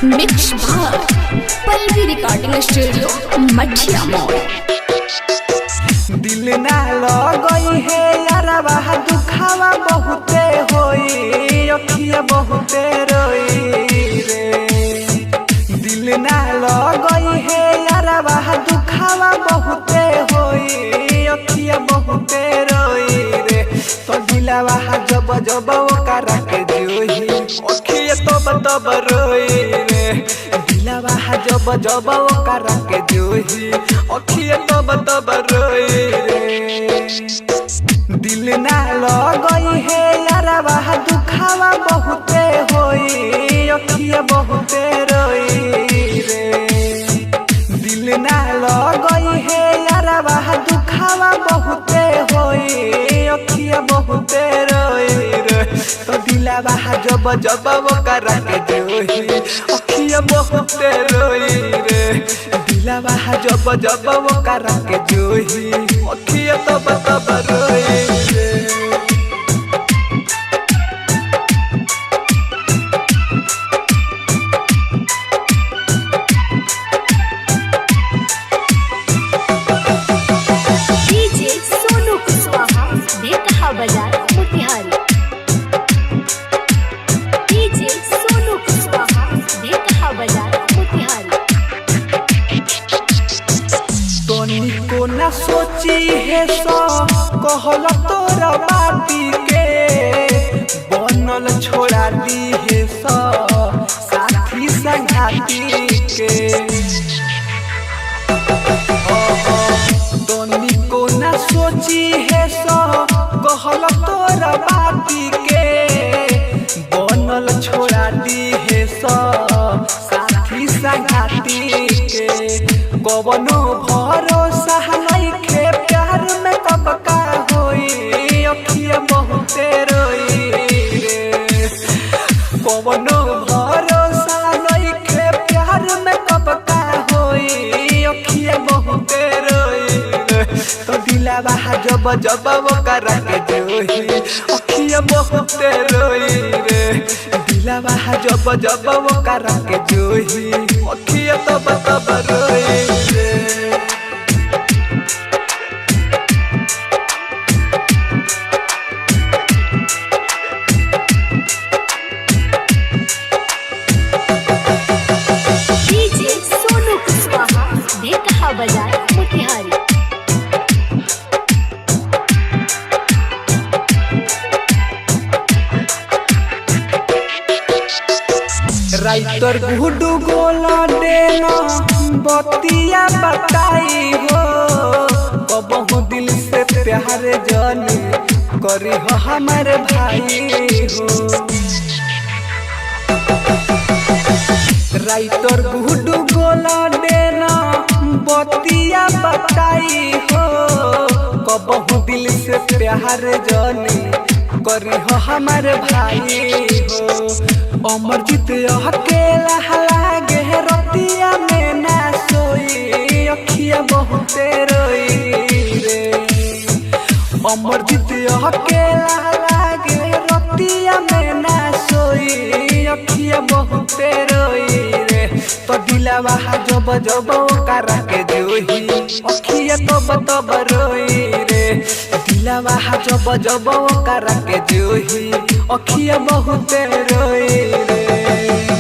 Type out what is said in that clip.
Mix भाग Pallavi recording studio मठिया मोड़। दिल ना लगई है यारवा दुखावा बहुते होई अखिया बहुते रोई रे। दिल ना लगई है यारवा दुखावा बहुते होई अखिया बहुते रोई रे। तो दिलवा जब जब ओकरा के जोही अखिया तब रोई रे। दिलवा जब जब ओकरा के जोही अखिया तब रोई रे। दिल ना लगई है यारवा दुखावा बहुते होई अखिया बहुते रोई रे। दिल ना लगई है यारवा दुखावा बहुते होई अखिया बहुते रोई रे। तो दिलवा जब जब ओकरा के जोही अखिया बहुते रोई रे। दिलवा जब जब ओकरा के जोही अखिया तब रोई रे। को न सोची है सो कहल तोरा बाती के बनल छोड़ा दी है सो साथी संगाती के। तोनी को न सोची है सो कहल तोरा बाती के बनल छोड़ा दी है सो साथी संगाती के। कवनो भरोसा नइखे प्यार में कब का होई अखिया बहुते रोई रे। कवनो भरोसा नइखे प्यार में कब का होई अखिया बहुते रोई रे। तो दिलवा जब जब ओकरा के जोही अखिया बहुते रोई रे। दिलवा जब जब ओकरा के जोही अखिया तब रोई रे। राइटर गुडू गोला देना बतिया बताई हो कबहू दिल से प्यार जानी करी हो हमारे भाई हो। राइटर गुडू गोला देना बतिया बताई हो कबहू दिल से प्यार जानी करी हो हमारे भाई हो। अमरजीत अकेला लागे रतिया में ना सोई अखिया बहुते रोई रे। अमरजीत अकेला लागे रतिया में ना सोई अखिया बहुते रोई रे। तो दिलवा जब जब ओकरा के जोही अखिया तब रोई रे। दिलवा जब जब ओकरा के जोही अखिया बहुते रोई रे।